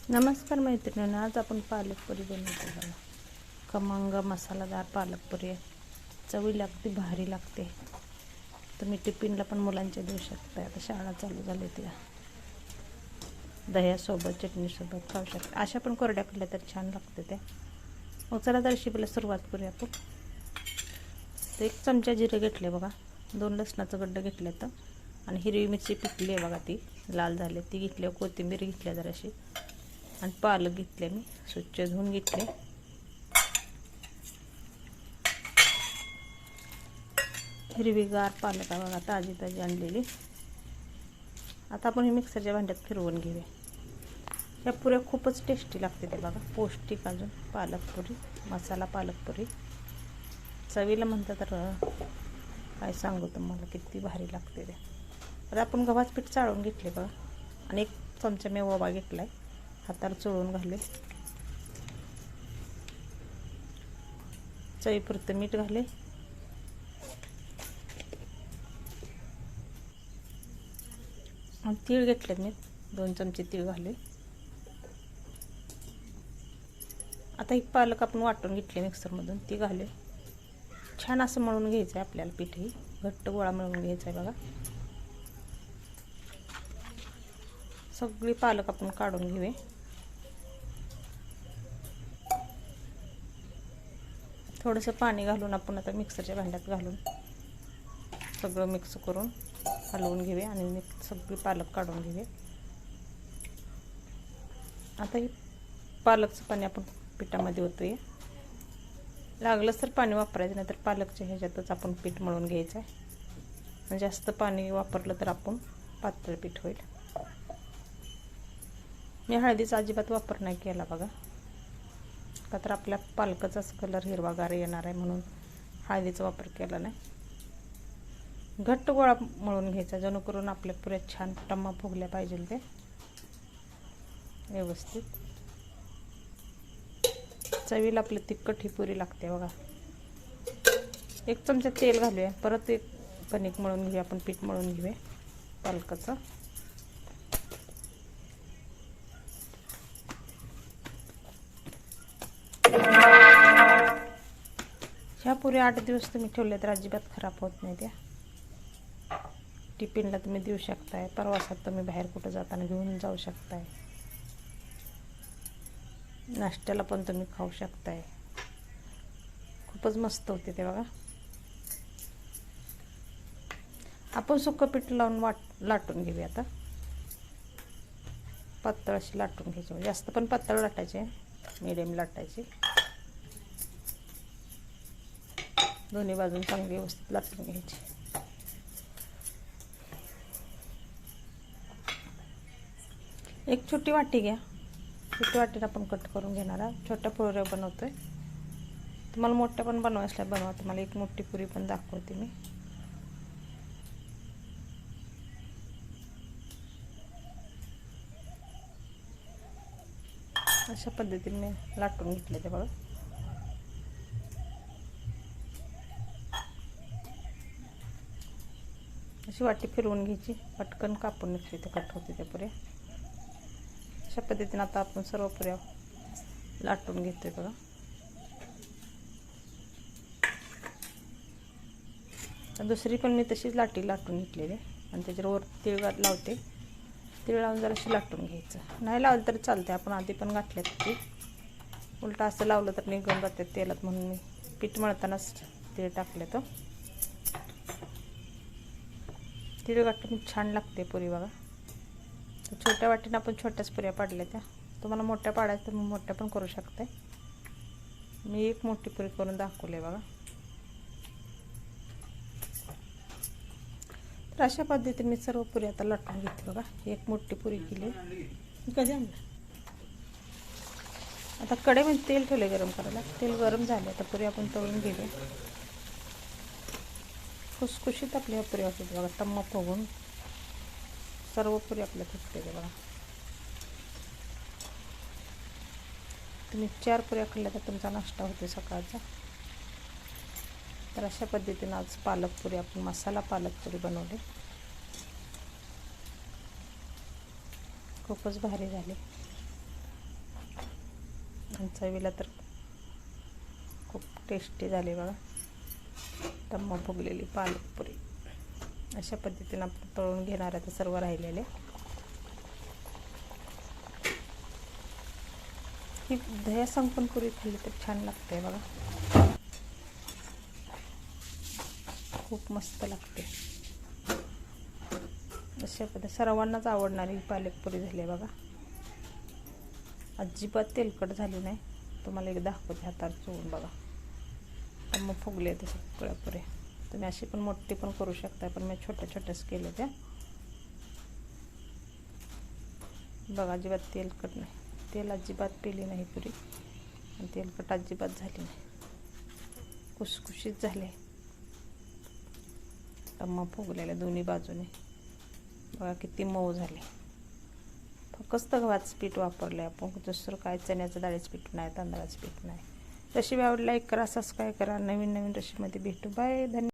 नमस्कार मैत्रिणींनो, आज आपण पालक पुरी बनवतो बघा. खमंग मसालादार पालक पुरी आहे. चवी लागते, भारी लागते. तुम्ही टिफिनला पण मुलांच्या देऊ शकता. आता शाळा चालू झाली त्या दह्यासोबत चटणीसोबत खाऊ शकता. अशा पण कोरड्या खाल्ल्या तर छान लागते त्या. मग चला तर रेसिपीला सुरुवात करूया आपण. तर 1 चमचा जिरे घेतले बघा, 2 लसणाचं गड्डं घेतले तर, आणि हिरवी मिरची पिकली आहे बघा, ती लाल झाली ती घेतली. कोथिंबीर घेतली जराशी, आणि पालक घेतले, मी स्वच्छ धुवून घेतले. हिरवीगार पालक आहे बघा, ताजी ताजी आणलेली. आता आपण हे मिक्सरच्या भांड्यात फिरवून घेऊया. ह्या पुऱ्या खूपच टेस्टी लागते ते बघा, पौष्टिक. अजून पालक पुरी, मसाला पालक पुरी चवीला म्हणता तर काय सांगू तुम्हाला, किती भारी लागते ते. तर आपण गव्हाचं पीठ चाळून घेतले बघा, आणि 1 चमचा मी ओवा घेतला आहे, हाताला चोळून घाले. चवीपुरतं मीठ घाले. तीळ घेतले मी, 2 चमचे तीळ घाले. आता ही पालक आपण वाटून घेतले मिक्सरमधून, ती घाले. छान असं मळून घ्यायचं आहे आपल्याला. पीठही घट्ट गोळा मळून घ्यायचा आहे बघा. सगळी पालक आपण काढून घेऊया. थोडंसं पाणी घालून आपण आता मिक्सरच्या भांड्यात घालून सगळं मिक्स करून हलवून घेऊया, आणि सगळी पालक काढून घेऊया. आता ही पालकचं पाणी आपण पिठामध्ये ओतूया. लागलंच तर पाणी वापरायचं, नाही तर पालकच्या ह्याच्यातच आपण पीठ मळून घ्यायचं आहे. जास्त पाणी वापरलं तर आपण पातळ पीठ होईल. मी हळदीचा अजिबात वापर नाही केला बघा, का तर आपल्या पालकाचाच कलर हिरवागार येणार आहे म्हणून हळदीचा वापर केला नाही. घट्ट गोळा मळून घ्यायचा, जेणेकरून आपल्या पुऱ्या छान टम्मा फुगल्या पाहिजे ते व्यवस्थित. चवीला आपलं तिखट ही पुरी लागते बघा. 1 चमचा तेल घालूया, परत 1 कणिक मळून घेऊया आपण, पीठ मळून घेऊया पालकाचं. ह्या पुऱ्या 8 दिवस तुम्ही ठेवल्या तर अजिबात खराब होत नाही. त्या टिफिनला तुम्ही देऊ शकताय, प्रवासात तुम्ही बाहेर कुठं जाताना घेऊन जाऊ शकताय, नाश्त्याला पण तुम्ही खाऊ शकताय. खूपच मस्त होते ते बघा. आपण सुकं पीठ लावून लाटून घेऊया. आता पातळ अशी लाटून घ्यायची, जास्त पण पातळ लाटायचे, मिडियम लाटायचे. दोन्ही बाजून चांगली व्यवस्थित लाटून घ्यायची. एक छोटी वाटी घ्या, छोटी वाटीत आपण कट करून घेणार आहोत. छोट्या पुऱ्या बनवतोय, तुम्हाला मोठ्या पण बनवायच्या बनवा. तुम्हाला एक मोठी पुरी पण दाखवते मी. अशा पद्धतीने मी लाटून घेतले ते बघा. अशी वाटी फिरवून घ्यायची, पटकन कापून निघते ते, कट होते त्या पुऱ्या. अशा पद्धतीने आता आपण सर्व पुऱ्या लाटून घेतोय बघा. दुसरी पण मी तशीच लाटून घेतलेली, आणि त्याच्यावर तीळ लावते. तीळ लावून जराशी लाटून घ्यायचं. नाही लावलं तरी चालते, आपण आधी पण घातल्यात ते. उलटा असं लावलं तर निघून जाते तेलात, म्हणून मी पीठ मळतानाच तीळ टाकले. तर तीळ घातलं छान लागते पुरी बघा. तर छोट्या वाटीनं आपण छोट्याच पुऱ्या पाडल्या. त्या तुम्हाला मोठ्या पाडायच्या तर मोठ्या पण करू शकते. मी एक मोठी पुरी करून दाखवले बघा. तर अशा पद्धतीने मी सर्व पुरी आता लाटून घेतली बघा. एक मोठी पुरी केली. कधी आणलं? आता कढईमध्ये तेल ठेवले गरम करायला. तेल गरम झाले, आता पुरी आपण तळून घेऊया. खुसखुशीत आपल्या पुरी होते बघा, टम्मा फुगून सर्व पुरी आपल्या फुटते बघा. तुम्ही 4 पुऱ्या खाल्ल्या तर तुमचा नाश्ता होते सकाळचा. तर अशा पद्धतीने आज पालक पुरी, आपण मसाला पालक पुरी बनवली. खूपच भारी झाली. आणि चवीला तर खूप टेस्टी झाली बघा. टम्म फुगलेली पालकपुरी अशा पद्धतीने आपण तळून घेणार आहे. सर्व राहिलेले ही दह्या संपून पुरी खाल्ली तर छान लागते बघा. खूप मस्त लागते. अशा पद्धतीने सर्वांनाच आवडणारी पालकपुरी झाली बघा. अजिबात तेलकट झाली नाही. तुम्हाला एक दाखवते हातावर चोळून बघा. मग फुगले ते सगळ्या पुऱ्या. तुम्ही अशी पण मोठी पण करू शकता, पण मी छोट्या छोट्याच केले त्या बघा. अजिबात तेलकट नाही. तेल अजिबात पेली नाही पुरी आणि तेलकट अजिबात झाली नाही. खुसखुशीत झाले. टम्मा फुगलेल्या दोन्ही बाजूने बघा. किती मऊ झाले. फक्त गव्हाचं पीठ वापरलं आहे आपण. दुसरं काय चण्याचं डाळीचं पीठ नाही, तांदळाचं पीठ नाही. रेसिपी आवडली लाईक करा, सबस्क्राईब करा. नवीन नवीन रेसिपीमध्ये भेटू. बाय. धन्यवाद.